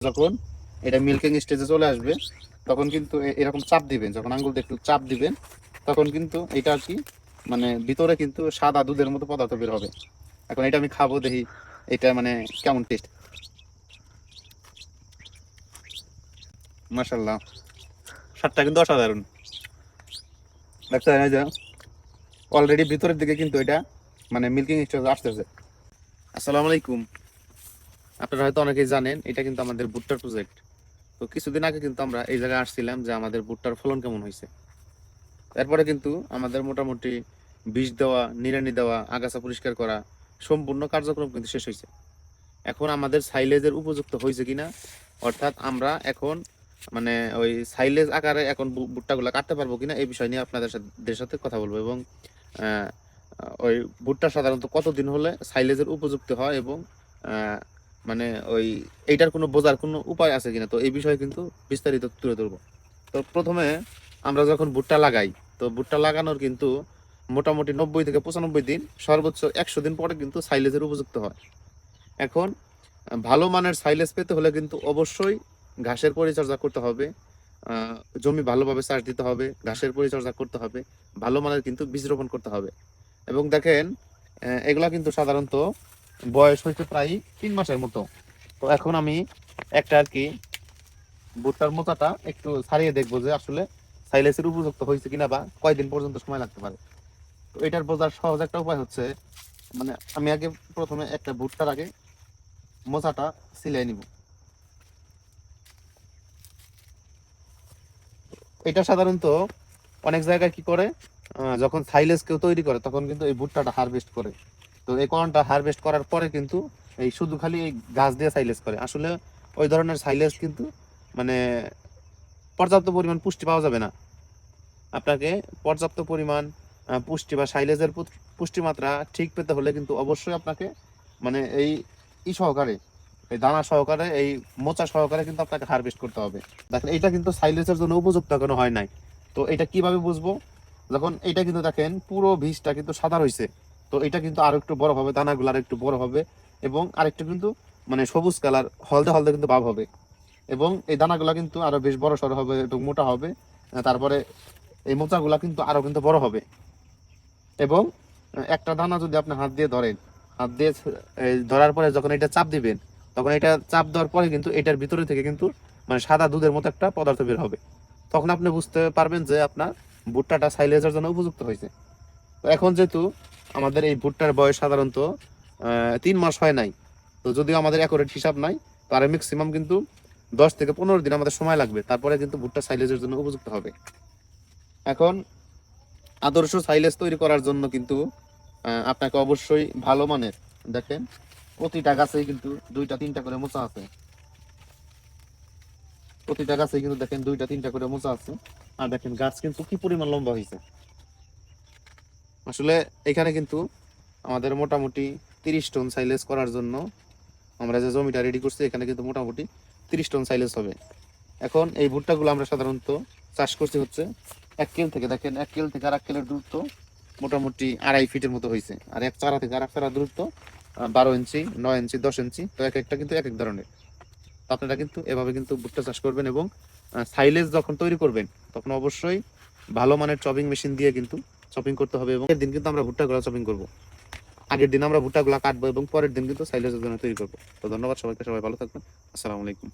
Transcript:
যখন এটা মিল্কিং স্টেজে চলে আসবে তখন কিন্তু এরকম চাপ দিবেন, যখন আঙ্গুল দিয়ে একটু চাপ দিবেন তখন কিন্তু এটা আর কি মানে ভিতরে কিন্তু সাদা দুধের মতো পদার্থ বের হবে। এখন এটা আমি খাবো, দেখি এটা মানে কেমন টেস্ট। মাশাআল্লাহ, স্বাদটা কিন্তু অসাধারণ। দেখছেন এই যে অলরেডি ভিতরের দিকে কিন্তু এটা মানে মিল্কিং স্টেজ আসতেছে। আসসালামু আলাইকুম। আপনারা হয়তো অনেকেই জানেন এটা কিন্তু আমাদের ভুট্টার প্রজেক্ট। তো কিছুদিন আগে কিন্তু আমরা এই জায়গায় আসছিলাম যে আমাদের ভুট্টার ফলন কেমন হয়েছে। এরপরে কিন্তু আমাদের মোটামুটি বীজ দেওয়া, নিড়ানি দেওয়া, আগাছা পরিষ্কার করা সম্পূর্ণ কার্যক্রম কিন্তু শেষ হয়েছে। এখন আমাদের সাইলেজের উপযুক্ত হয়েছে কিনা, অর্থাৎ আমরা এখন মানে ওই সাইলেজ আকারে এখন ভুট্টাগুলো কাটতে পারবো কিনা এই বিষয় নিয়ে আপনাদের সাথে কথা বলবো। এবং আহ, ওই ভুট্টা সাধারণত কতদিন হলে সাইলেজের উপযুক্ত হয় এবং আহ, মানে ওই এইটার কোনো বোঝার কোনো উপায় আছে কিনা, তো এই বিষয়ে কিন্তু বিস্তারিত তুলে ধরবো। তো প্রথমে আমরা যখন ভুট্টা লাগাই, তো ভুট্টা লাগানোর কিন্তু মোটামুটি 90 থেকে 95 দিন, সর্বোচ্চ 100 দিন পরে কিন্তু সাইলেজের উপযুক্ত হয়। এখন ভালো মানের সাইলেজ পেতে হলে কিন্তু অবশ্যই ঘাসের পরিচর্যা করতে হবে, জমি ভালোভাবে চাষ দিতে হবে, ঘাসের পরিচর্যা করতে হবে, ভালো মানের কিন্তু বীজ রোপণ করতে হবে। এবং দেখেন এগুলা কিন্তু সাধারণত বয়স হয়েছে প্রায় 3 মাসের মতো। তো এখন আমি একটা আর কি ভুট্টার মোচাটা একটু ছাড়িয়ে দেখবো যে আসলে সাইলেসের উপযুক্ত হয়েছে কিনা বা কয়দিন পর্যন্ত সময় লাগতে পারে। তো এটার বোঝার সহজ একটা উপায় হচ্ছে মানে আমি আগে প্রথমে একটা ভুট্টার আগে মোচাটা সিলাই নিব। এটা সাধারণত অনেক জায়গায় কি করে, যখন সাইলেজ কেউ তৈরি করে তখন কিন্তু এই ভুট্টাটা হারভেস্ট করে। তো এই কর্নটা হারভেস্ট করার পরে কিন্তু এই শুধু খালি এই গাছ দিয়ে সাইলেজ করে। আসলে ওই ধরনের সাইলেজ কিন্তু মানে পর্যাপ্ত পরিমাণ পুষ্টি পাওয়া যাবে না। আপনাকে পর্যাপ্ত পরিমাণ পুষ্টি বা সাইলেজের পুষ্টি মাত্রা ঠিক পেতে হলে কিন্তু অবশ্যই আপনাকে মানে এই সহকারে, এই দানা সহকারে, এই মোচা সহকারে কিন্তু আপনাকে হারভেস্ট করতে হবে। দেখেন এটা কিন্তু সাইলেজের জন্য উপযুক্ত এখনো হয় নাই। তো এটা কিভাবে বুঝবো, যখন এটা কিন্তু দেখেন পুরো বীজটা কিন্তু সাদা হয়েছে, তো এটা কিন্তু আরো একটু বড় হবে, দানাগুলো আরো একটু বড় হবে এবং আরেকটু কিন্তু মানে সবুজ কালার হলদে হলদে কিন্তু ভাব হবে এবং এই দানাগুলা কিন্তু আরো বেশ বড় সড়ো হবে এবং মোটা হবে। তারপরে এই মোচাগুলা কিন্তু আরো কিন্তু বড় হবে এবং একটা দানা যদি আপনি হাত দিয়ে ধরেন, হাত দিয়ে ধরার পরে যখন এটা চাপ দিবেন, তখন এটা চাপ দেওয়ার পরে কিন্তু এটার ভিতরে থেকে কিন্তু মানে সাদা দুধের মতো একটা পদার্থ বের হবে। তখন আপনি বুঝতে পারবেন যে আপনার ভুট্টাটা সাইলেজের জন্য উপযুক্ত হয়েছে। তো এখন যেহেতু আমাদের এই ভুট্টার বয়স সাধারণত 3 মাস হয় নাই, তো যদিও আমাদের অ্যাকুরেট হিসাব নাই, তার ম্যাক্সিমাম কিন্তু 10 থেকে 15 দিন আমাদের সময় লাগবে, তারপরে কিন্তু ভুট্টা সাইলেজের জন্য উপযুক্ত হবে। এখন আদর্শ সাইলেজ তৈরি করার জন্য কিন্তু আপনাকে অবশ্যই ভালো মানের, দেখেন প্রতিটা গাছেই কিন্তু 2টা 3টা করে মোচা আছে, প্রতিটা গাছেই কিন্তু দেখেন 2টা 3টা করে মোচা আছে। আর দেখেন গাছ কিন্তু কি পরিমাণ লম্বা হয়েছে। আসলে এখানে কিন্তু আমাদের মোটামুটি 30 টন সাইলেজ করার জন্য আমরা যে জমিটা রেডি করছি এখানে কিন্তু মোটামুটি 30 টন সাইলেজ হবে। এখন এই ভুট্টাগুলো আমরা সাধারণত চাষ করছি হচ্ছে 1 কেল থেকে, দেখেন 1 কেল থেকে আর 1 কেলের দূরত্ব মোটামুটি 2.5 ফিটের মতো হয়েছে। আর এক চারা থেকে আর এক চারা দূরত্ব 12 ইঞ্চি, 9 ইঞ্চি, 10 ইঞ্চি, তো এক একটা কিন্তু এক এক ধরনের। তো আপনারা কিন্তু এভাবে কিন্তু ভুট্টা চাষ করবেন এবং সাইলেজ যখন তৈরি করবেন তখন অবশ্যই ভালো মানের চপিং মেশিন দিয়ে কিন্তু চপিং করতে হবে। এবং এর দিন কিন্তু আমরা ভুট্টাগুলো চপিং করব, আগের দিন আমরা ভুট্টাগুলো কাটবো এবং পরের দিন কিন্তু সাইলেজের জন্য তৈরি করবো। তো ধন্যবাদ সবাইকে, সবাই ভালো থাকবেন। আসসালামু আলাইকুম।